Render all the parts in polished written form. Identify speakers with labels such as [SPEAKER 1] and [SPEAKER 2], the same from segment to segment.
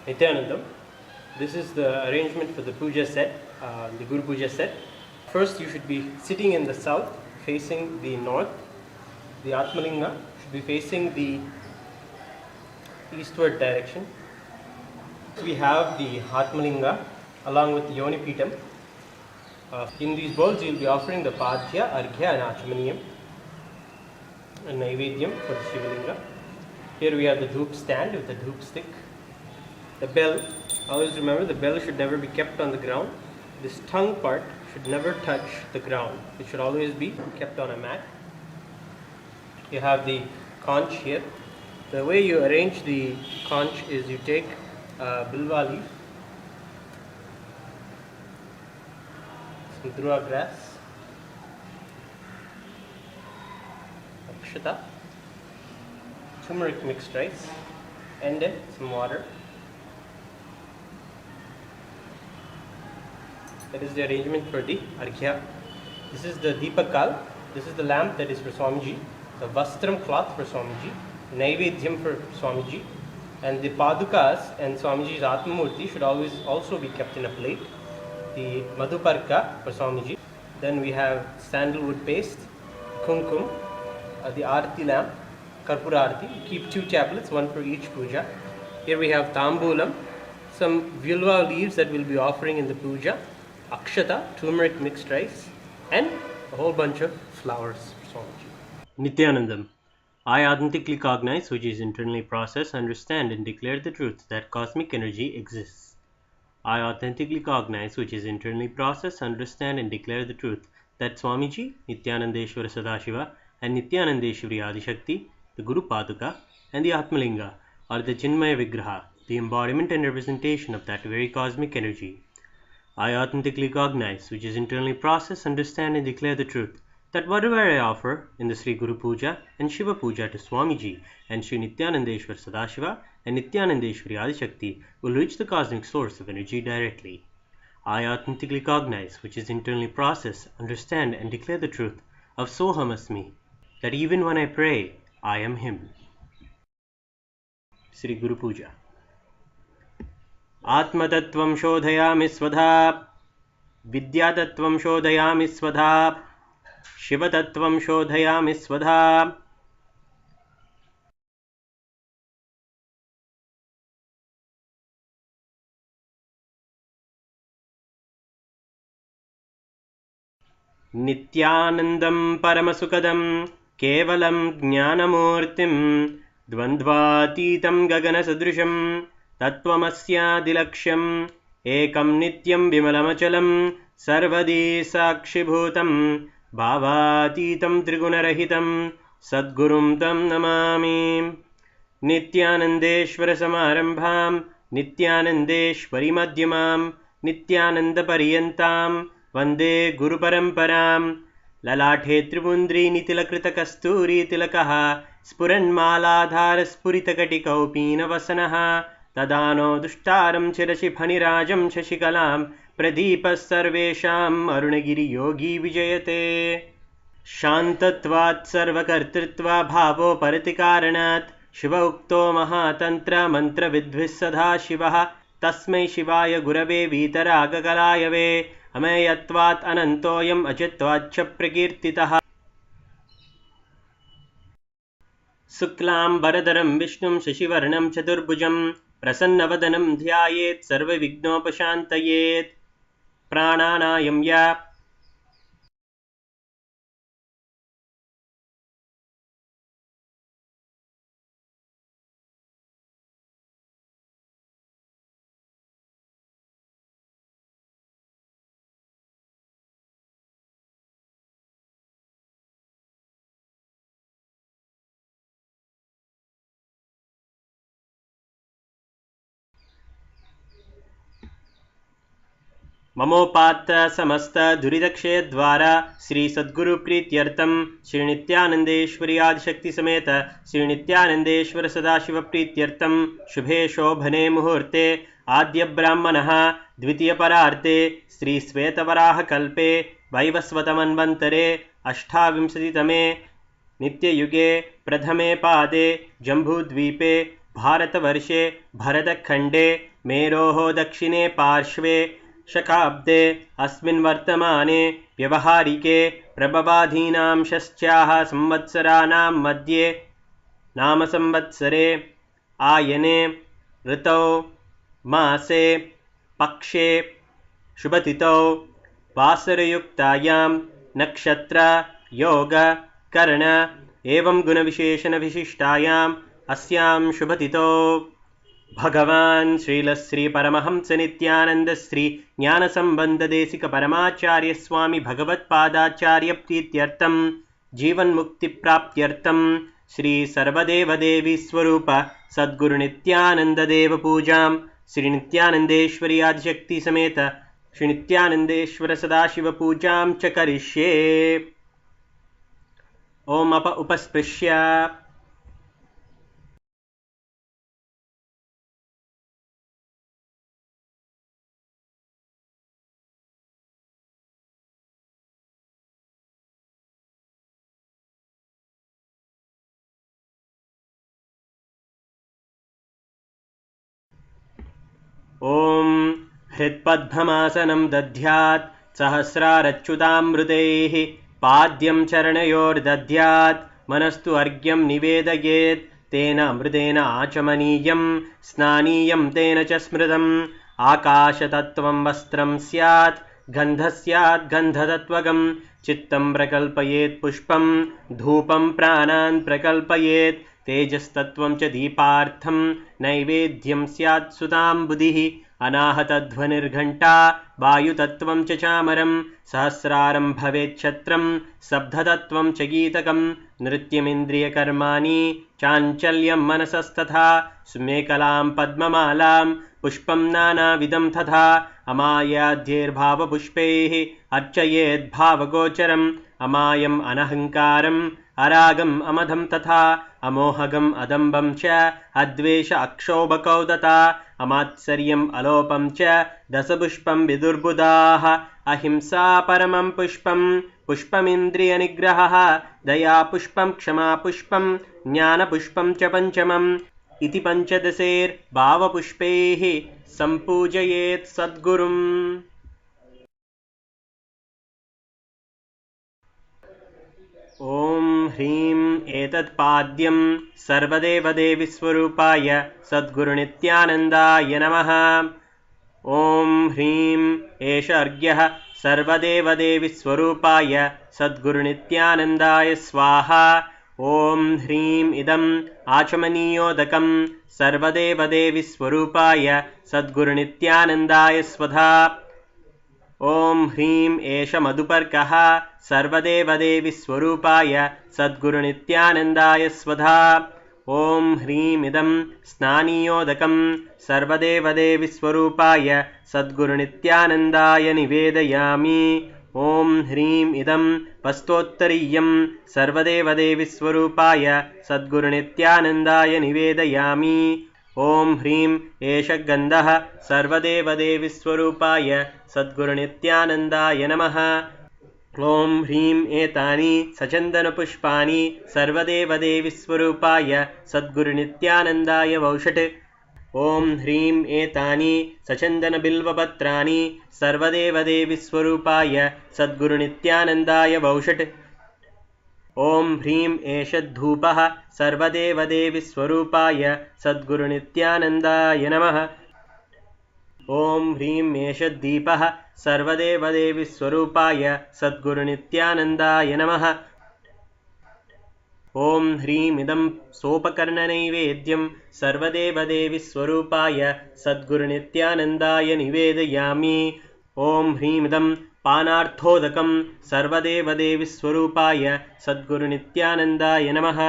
[SPEAKER 1] Nityanandam. This is the arrangement for the puja set, the Guru Puja set. First, you should be sitting in the south, facing the north. The Atmalinga should be facing the eastward direction. We have the Atmalinga along with the Yoni Pitam. In these bowls, you will be offering the Padya, Arghya, and Achamaniyam, and Naivedyam for the Shivalinga. Here we have the dhoop stand with the dhoop stick. The bell, always remember the bell should never be kept on the ground. This tongue part should never touch the ground. It should always be kept on a mat. You have the conch here. The way you arrange the conch is you take bilva leaf, some dhruva grass, akshata, turmeric mixed rice, and then some water. That is the arrangement for the Arghya. This is the Deepakal. This is the lamp that is for Swamiji. The Vastram cloth for Swamiji. Naivedyam for Swamiji. And the Padukas and Swamiji's Atmamurti should always also be kept in a plate. The Madhuparka for Swamiji. Then we have sandalwood paste, Kumkum, the Arati lamp, Karpura Arati. Keep 2 tablets, 1 for each puja. Here we have Tambulam, some Vilva leaves that we'll be offering in the puja. Akshata, turmeric mixed rice, and a whole bunch of flowers for Swamiji. Nityanandam. I authentically cognize, which is internally process, understand and declare the truth that cosmic energy exists. I authentically cognize, which is internally process, understand and declare the truth that Swamiji, Nityanandeshwara Sadashiva and Nityanandeshwari Adishakti, the Guru Paduka and the Atmalinga are the Chinmaya Vigraha, the embodiment and representation of that very cosmic energy. I authentically cognize, which is internally process, understand and declare the truth that whatever I offer in the Sri Guru Puja and Shiva Puja to Swamiji and Sri Nityanandeshwar Sadashiva and Nityanandeshwari Adishakti will reach the cosmic source of energy directly. I authentically cognize, which is internally process, understand and declare the truth of Soham Asmi, that even when I pray, I am Him. Sri Guru Puja. आत्मतत्त्वं शोधयामि स्वधा, विद्यातत्त्वं शोधयामि स्वधा, शिवतत्त्वं शोधयामि स्वधा. नित्यानन्दं परमसुखदं केवलं ज्ञानमूर्तिं द्वन्द्वातीतं गगनसदृशं तत्त्वमस्यादिलक्ष्यम् एकं नित्यं विमलमचलं सर्वदी साक्षिभूतं भावातीतं त्रिगुणरहितं सद्गुरुं तं नमामि. नित्यानन्देश्वरसमारम्भां नित्यानन्देश्वरीमध्यमां नित्यानन्दपर्यन्तां वन्दे गुरुपरम्परां. ललाटे त्रिपुण्ड्रीनितिलकृतकस्तूरीतिलकः स्फुरन्मालाधारस्फुरितकटिकौपीनवसनः तदानो दुष्टारं चिरशिफनिराजं शशिकलां प्रदीपः सर्वेषाम् अरुणगिरियोगी विजयते. शान्तत्वात् सर्वकर्तृत्वाभावो परतिकारणात् शिव उक्तो महातन्त्रमन्त्रविद्भिः सदा शिवः तस्मै शिवाय गुरवे वीतरागकलाय वे अमेयत्वात् अनन्तोऽयम् अचित्वाच्च प्रकीर्तितः. शुक्लाम्बरधरं विष्णुं शशिवर्णं चतुर्भुजं प्रसन्नवदनं ध्यायेत् सर्वविघ्नोपशान्तयेत्. प्राणानायं या ममोपात्त समस्त दुरिदक्षय द्वारा श्री सद्गुरु प्रीत्यर्थम श्री नित्यानंदेश्वरी आदिशक्ति समेत श्री नित्यानंदेश्वर सदाशिव प्रीत्यर्थम शुभे शोभने मुहूर्ते आद्य ब्राह्मणः द्वितीय परार्ते श्री श्वेतवराह कल्पे वैवस्वतमन्वन्तरे अष्टाविंशतितमे नित्ययुगे प्रथमे पादे जम्बूद्वीपे भारतवर्षे भरतखण्डे मेरोः दक्षिणे पार्श्वे शकाब्दे अस्मिन् वर्तमाने व्यवहारिके प्रभवाधीनां षष्ट्याः संवत्सराणां मध्ये नामसंवत्सरे आयने ऋतौ मासे पक्षे शुभतिथौ वासरयुक्तायां नक्षत्र योग कर्ण एवं गुणविशेषणविशिष्टायाम् अस्यां शुभतिथौ भगवान् श्रीलश्री परमहंस नित्यानंद श्री ज्ञानसंबंधदेशिक परमाचार्य स्वामी भगवत्पादाचार्य प्रीत्यर्थं जीवन्मुक्तिप्राप्त्यर्थं श्री सर्वदेवदेवी स्वरूप सद्गुरु नित्यानंद देव पूजां श्री नित्यानंदेश्वरी आदिशक्ति समेत श्री नित्यानंदेश्वर सदाशिव पूजां च करिष्ये। ओम उपस्पृश्य ओम हृत्पद्ममासनं दध्यात् सहस्रारच्युतामृतैः पाद्यं चरणयोर्दध्यात् मनस्तु अर्घ्यं निवेदयेत् तेन अमृतेन आचमनीयं स्नानीयं तेन च स्मृतम् आकाशतत्त्वं वस्त्रं स्यात् गन्धः स्यात् गन्धतत्त्वगं चित्तं प्रकल्पयेत् पुष्पं धूपं प्राणान् प्रकल्पयेत् तेजस्तत्त्वं च दीपार्थं नैवेद्यं स्यात् सुताम्बुधिः अनाहतध्वनिर्घण्टा वायुतत्त्वं च चामरं सहस्रारं भवेत् छत्रं शब्दतत्त्वं च गीतकं नृत्यमिन्द्रियकर्माणि चाञ्चल्यं मनसस्तथा सुमेकलां पद्ममालां पुष्पं नानाविधं तथा अमायाद्यैर्भावपुष्पैः अर्चयेद्भावगोचरम् अमायम् अनहङ्कारम् अरागम् अमधं तथा अमोहगम् अदम्बं च अद्वेष अक्षोभकौ तथा अमात्सर्यम् अलोपं च दशपुष्पं विदुर्बुधाः अहिंसा परमं पुष्पं पुष्पमिन्द्रियनिग्रहः दयापुष्पं क्षमापुष्पं ज्ञानपुष्पं च पञ्चमम् इति पञ्चदशैर्भावपुष्पैः सम्पूजयेत् सद्गुरुम्। ॐ ह्रीं एतत्पाद्यं सर्वदेवदेवीस्वरूपाय सद्गुरुनित्यानन्दाय नमः। ॐ ह्रीं एष अर्घ्यः सर्वदेवदेवीस्वरूपाय सद्गुरुनित्यानन्दाय स्वाहा। ॐ ह्रीं इदम् आचमनीयोदकं सर्वदेवदेवीस्वरूपाय सद्गुरुनित्यानन्दाय स्वधा। ॐ ह्रीं एष मधुपर्कः सर्वदेवदेवीस्वरूपाय सद्गुरुनित्यानन्दाय स्वधा। ॐ ह्रीं इदं स्नानीयोदकं सर्वदेवदेवीस्वरूपाय सद्गुरुनित्यानन्दाय निवेदयामि। ॐ ह्रीं इदं वस्तोत्तरीयं सर्वदेवदेवीस्वरूपाय सद्गुरुनित्यानन्दाय निवेदयामि। ॐ ह्रीं एष गन्धः सर्वदेवदेवीस्वरूपाय सद्गुरुनित्यानन्दाय नमः। ॐ ह्रीं एतानि सचन्दनपुष्पाणि सर्वदेवदेवीस्वरूपाय सद्गुरुनित्यानन्दाय वौषट्। ॐ ह्रीं एतानि सचन्दनबिल्वपत्राणि सर्वदेवदेवीस्वरूपाय सद्गुरुनित्यानन्दाय वौषट्। ॐ ह्रीं एष धूपः सर्वदेवदेवीस्वरूपाय सद्गुरुनित्यानन्दाय नमः। ॐ ह्रीं एष दीपः सर्वदेवदेवीस्वरूपाय सद्गुरुनित्यानन्दाय नमः। ॐ ह्रीं इदं सोपकर्णनैवेद्यं सर्वदेवदेवीस्वरूपाय सद्गुरुनित्यानन्दाय निवेदयामि। ॐ ह्रीं इदं पानार्थोदकं सर्वदेवदेवीस्वरूपाय सद्गुरुनित्यानन्दाय नमः।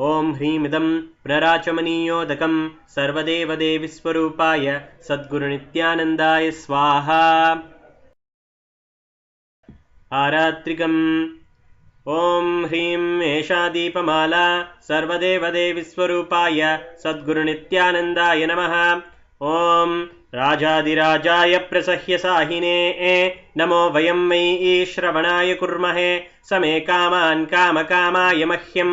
[SPEAKER 1] ॐ ह्रीं इदं प्रराचमनीयोदकं सर्वदेवदेवीस्वरूपाय सद्गुरुनित्यानन्दाय स्वाहा। आरात्रिकम्। ॐ ह्रीं एषा दीपमाला सर्वदेवदेवीस्वरूपाय सद्गुरुनित्यानन्दाय नमः। ॐ राजाधिराजाय प्रसह्यसाहिने नमो वयं मयि श्रवणाय कुर्महे समे कामान् कामकामाय मह्यं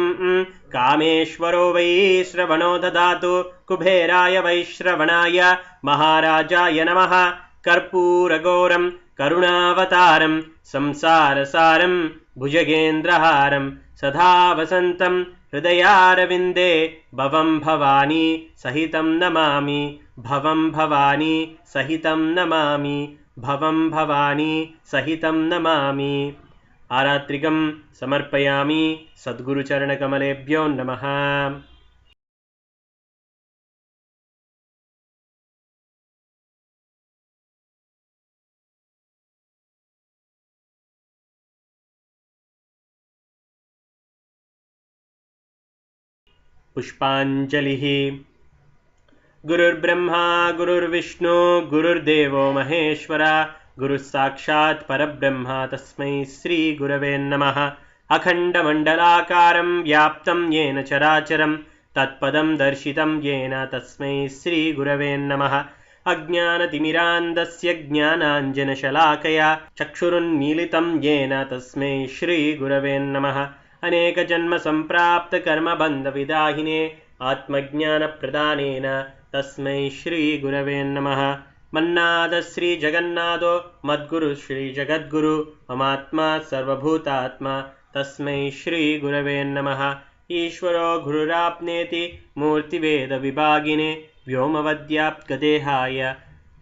[SPEAKER 1] कामेश्वरो वै श्रवणो ददातु कुबेराय वैश्रवणाय महाराजाय नमः। कर्पूरगौरं करुणावतारं संसारसारं भुजगेन्द्रहारं सदा वसन्तं हृदयारविन्दे भवं भवानी सहितं नमामि। भवं भवानी सहितं नमामि। भवं भवानी सहितं नमामि। आरात्रिकं समर्पयामि। सद्गुरुचरणकमलेभ्यो नमः। पुष्पाञ्जलिः। गुरुर्ब्रह्मा गुरुर्विष्णु गुरुर्देवो महेश्वरा गुरुः साक्षात् परब्रह्म तस्मै श्रीगुरवे नमः। अखण्डमण्डलाकारं व्याप्तं येन चराचरं तत्पदं दर्शितं येन तस्मै श्रीगुरवे नमः। अज्ञानतिमिरान्धस्य ज्ञानाञ्जनशलाकया चक्षुरुन्मीलितं येन तस्मै श्रीगुरवे नमः। अनेकजन्मसम्प्राप्तकर्मबन्धविदाहिने आत्मज्ञानप्रदानेन तस्मै श्रीगुरवे नमः। मन्नाथ श्रीजगन्नाथो मद्गुरुः श्रीजगद्गुरु ममात्मा सर्वभूतात्मा तस्मै श्रीगुरवे नमः। ईश्वरो गुरुराप्नेति मूर्तिवेदविभागिने व्योमवद्व्याप्तदेहाय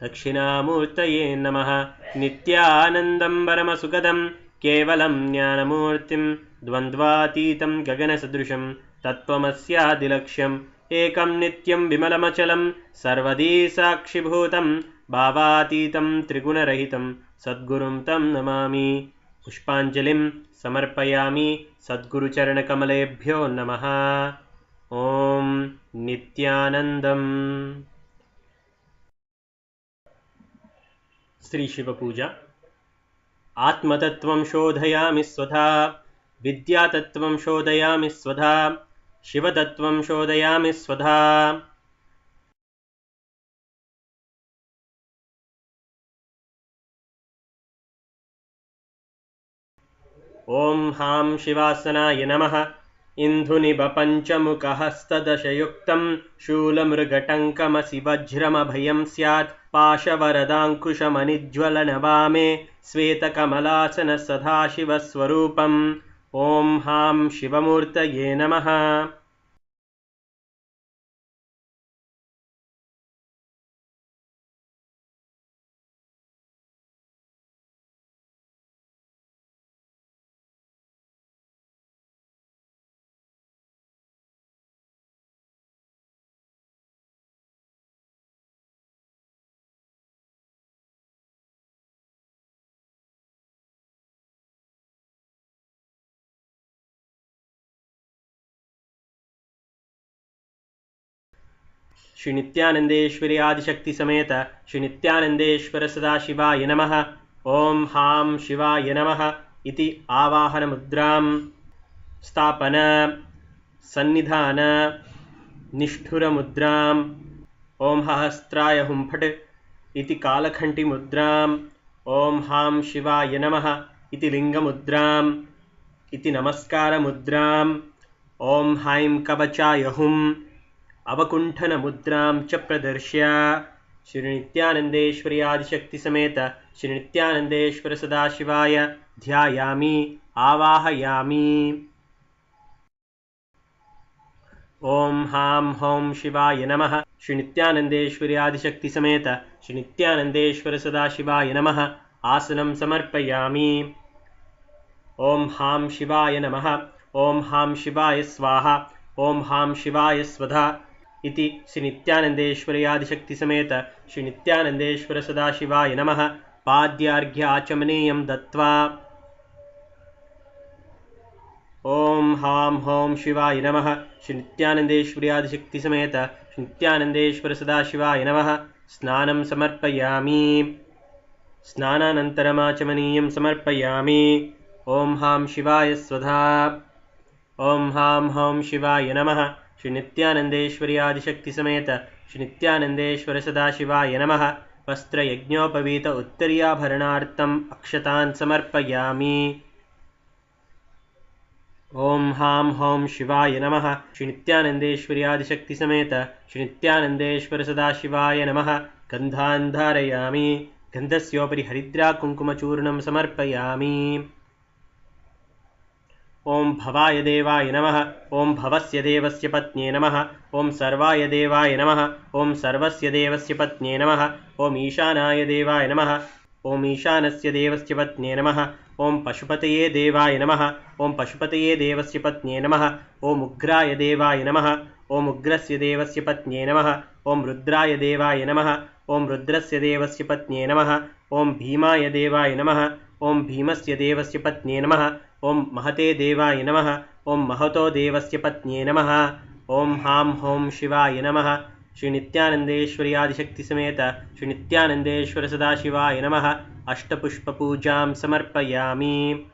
[SPEAKER 1] दक्षिणामूर्तये नमः। नित्यानन्दं परमसुखदं केवलं ज्ञानमूर्तिं द्वन्द्वातीतं गगनसदृशं तत्त्वमस्यादिलक्ष्यम् एकं नित्यं विमलमचलं सर्वदी साक्षिभूतं भावातीतं त्रिगुणरहितं सद्गुरुं तं नमामि। पुष्पाञ्जलिं समर्पयामि। सद्गुरुचरणकमलेभ्यो नमः। ॐ नित्यानन्दम्। श्रीशिवपूजा। आत्मतत्त्वं शोधयामि स्वधा विद्यातत्त्वं शोधयामि स्वधा शिवतत्त्वं शोधयामि स्वधा। ॐ हां शिवासनाय नमः। इन्दुनिभपञ्चमुखहस्तदशयुक्तं शूलमृगटङ्कमसि वज्रमभयं स्यात् पाशवरदाङ्कुशमनिज्ज्वलनवामे श्वेतकमलासन सदाशिवस्वरूपम्। ॐ हां शिवमूर्तये नमः। श्री नित्यानंदेश्वरी आदिशक्ति समेत श्री नित्यानंदेश्वर सदाशिवाय नमः। ओं हां शिवाय नमः इति आवाहन मुद्रां स्थापन सन्निधान निष्ठुर मुद्रां ओं हस्त्राय हुं फट् इति कालखण्डि मुद्रां ओं हां शिवाय नमः इति लिंगमुद्रां इति नमस्कार मुद्रां ओं हां कवचाय हुं अवकुंठन मुद्रां च प्रदर्श्य श्री नित्यानंदेश्वरी आदिशक्ति समेत श्री नित्यानंदेश्वर सदाशिवाय ध्यायामि आवाहयामि। ओं हां हौं शिवाय नमः। श्री नित्यानंदेश्वरी आदिशक्ति समेत श्री नित्यानंदेश्वर सदाशिवाय नमः। आसनं समर्पयामि। ओं हां शिवाय नमः। ओं हां शिवाय स्वाहा। ओं हां शिवाय स्वधा इति श्री नित्यानंदेश्वरी आदिशक्ति समेत श्री नित्यानंदेश्वर सदाशिवाय नमः। पाद्यार्घ्य आचमनीयं दत्त्वा ओं हां हौं शिवाय नमः। श्री नित्यानंदेश्वरी आदिशक्ति समेत श्री नित्यानंदेश्वर सदाशिवाय नमः। स्नानं समर्पयामि। स्नानानन्तरमाचमनीयं समर्पयामि। ओं हां शिवाय स्वधा। ओं हां हौं शिवाय नमः। श्री नित्यानंदेश्वरी आदिशक्ति समेत श्री नित्यानंदेश्वर सदाशिवाय नमः। वस्त्रयज्ञोपवीत उत्तरीयाभरणार्थम् अक्षतान् समर्पयामि। ओम हां हौं शिवाय नमः। श्री नित्यानंदेश्वरी आदिशक्ति समेत श्री नित्यानंदेश्वर सदाशिवाय नमः। गंधान् धारयामि। गंधस्योपरि हरिद्रा कुंकुमचूर्णं समर्पयामि। ओम भवाय देवाय नमः। ओम भवस्य देवस्य पत्न्ये नमः। ओम सर्वाय देवाय नमः। ओम सर्वस्य देवस्य पत्न्ये नमः। ओम ईशानाय देवाय नमः। ओम ईशानस्य देवस्य पत्न्ये नमः। ओम पशुपतये देवाय नमः। ओम पशुपतये देवस्य पत्न्ये नमः। ओम उग्राय देवाय नमः। ओम उग्रस्य देवस्य पत्न्ये नमः। ओम रुद्राय देवाय नमः। ओम रुद्रस्य देवस्य पत्न्ये नमः। ओम भीमाय देवाय नमः। ओम भीमस्य देवस्य पत्न्ये नमः। ओम महते देवाय नमः। ओम महतो देवस्य पत्न्ये नमः। ओम हां हौं शिवाय नमः। श्री नित्यानंदेश्वरी आदिशक्ति समेत श्री नित्यानंदेश्वर सदाशिवाय नमः। अष्टपुष्पपूजां समर्पयामि।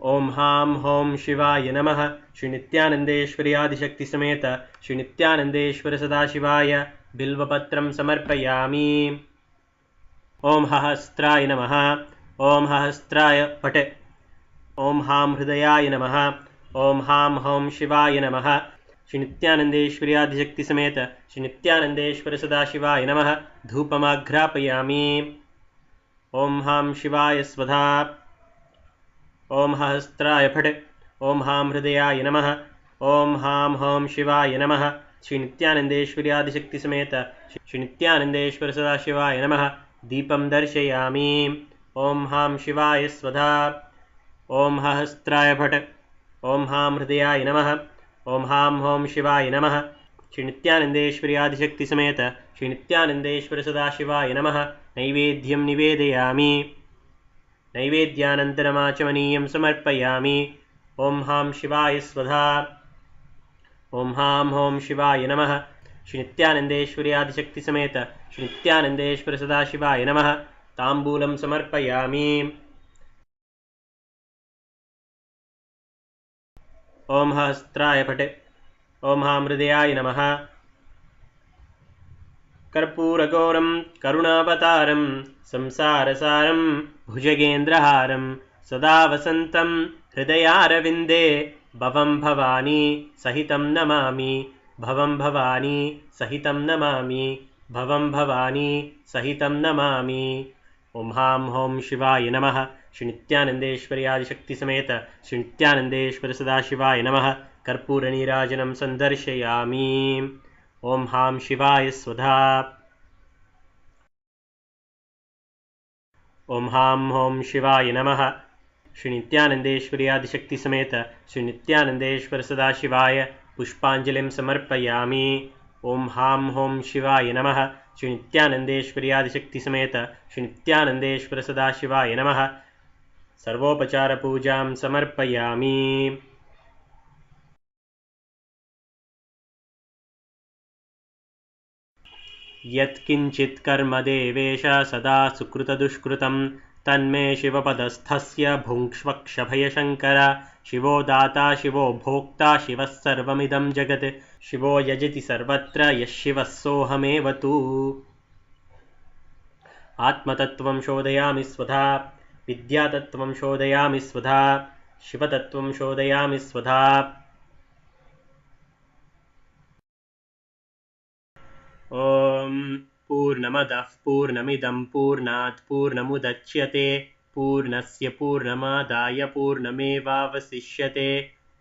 [SPEAKER 1] ओम हां हौं शिवाय नमः। श्री नित्यानंदेश्वरी आदिशक्ति समेत श्री नित्यानंदेश्वर सदाशिवाय बिल्वपत्रं समर्पयामि। ओम हहस्त्राय नमः। ओम हहस्त्राय फटे। ओम हां हृदयाय नमः। ओम हां हौं शिवाय नमः। श्री नित्यानंदेश्वरी आदिशक्ति समेत श्री नित्यानंदेश्वर सदाशिवाय नमः। धूपमाघ्रापयामि। ओम हां शिवाय स्वधा। ओम हहस्त्राय फटे। ओम हां हृदयाय नमः। ओम हां हौं शिवाय नमः। श्री नित्यानंदेश्वरी आदिशक्ति समेत श्री नित्यानंदेश्वर सदाशिवाय नमः। दीपं दर्शयामि। ओम हां शिवाय स्वधा। ओम हहस्त्राय फट। ओम हां हृदयाय नमः। ओम हां हौं शिवाय नमः। श्री नित्यानंदेश्वरी आदिशक्ति समेत श्री नित्यानंदेश्वर सदाशिवाय नमः। नैवेद्यं निवेदयामि। नैवेद्यानन्तरमाचमनीयं समर्पयामि। ओम हां शिवाय स्वधा। ओम हां हौं शिवाय नमः। श्री नित्यानंदेश्वरी आदिशक्ति समेत श्री नित्यानंदेश्वर सदाशिवाय नमः। ताम्बूलं समर्पयामि। ओम हस्त्राय फटे। ओम हां हृदयाय नमः। कर्पूरगौरं करुणावतारं संसारसारं भुजगेन्द्रहारं सदा वसन्तं हृदयारविन्दे भवं भवानी सहितं नमामि। भवं भवानी सहितं नमामि। भवं भवानी सहितं नमामि। ओम हां हौं शिवाय नमः। श्री नित्यानंदेश्वरी आदिशक्ति समेत श्री नित्यानंदेश्वर सदाशिवाय नमः। कर्पूरनीराजनं संदर्शयामि। ओम हां शिवाय स्वधा। ओम हां हौं शिवाय नमः। श्री नित्यानंदेश्वरी आदिशक्ति समेत श्री नित्यानंदेश्वर सदाशिवाय पुष्पांजलिं समर्पयामि। ओम हां हौं शिवाय नमः। श्री नित्यानंदेश्वरी आदिशक्ति समेत श्री नित्यानंदेश्वर सदाशिवाय नमः। सर्वोपचारपूजां समर्पयामि। यत्किञ्चित् कर्म देवेश सदा सुकृतदुष्कृतं तन्मे शिवपदस्थस्य भुङ्क्ष्वक्षभयशङ्कर। शिवो दाता शिवो भोक्ता शिवः सर्वमिदं जगत्। शिवो यजति सर्वत्र यः शिवः सोऽहमेव तु। आत्मतत्त्वं शोधयामि स्वधा। विद्यातत्त्वं शोधयामि स्वधा। शिवतत्त्वं शोधयामि स्वधा। ॐ पूर्णमदः पूर्णमिदं पूर्णात् पूर्णमुदच्यते पूर्णस्य पूर्णमादाय पूर्णमेवावशिष्यते।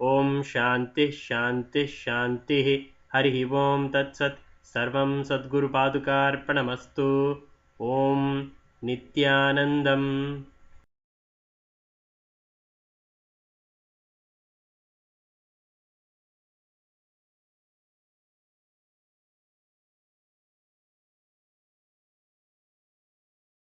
[SPEAKER 1] ॐ शान्तिः शान्तिः शान्तिः। हरिः ॐ तत्सत्। सर्वं सद्गुरुपादुकार्पणमस्तु। ॐ नित्यानन्दम्।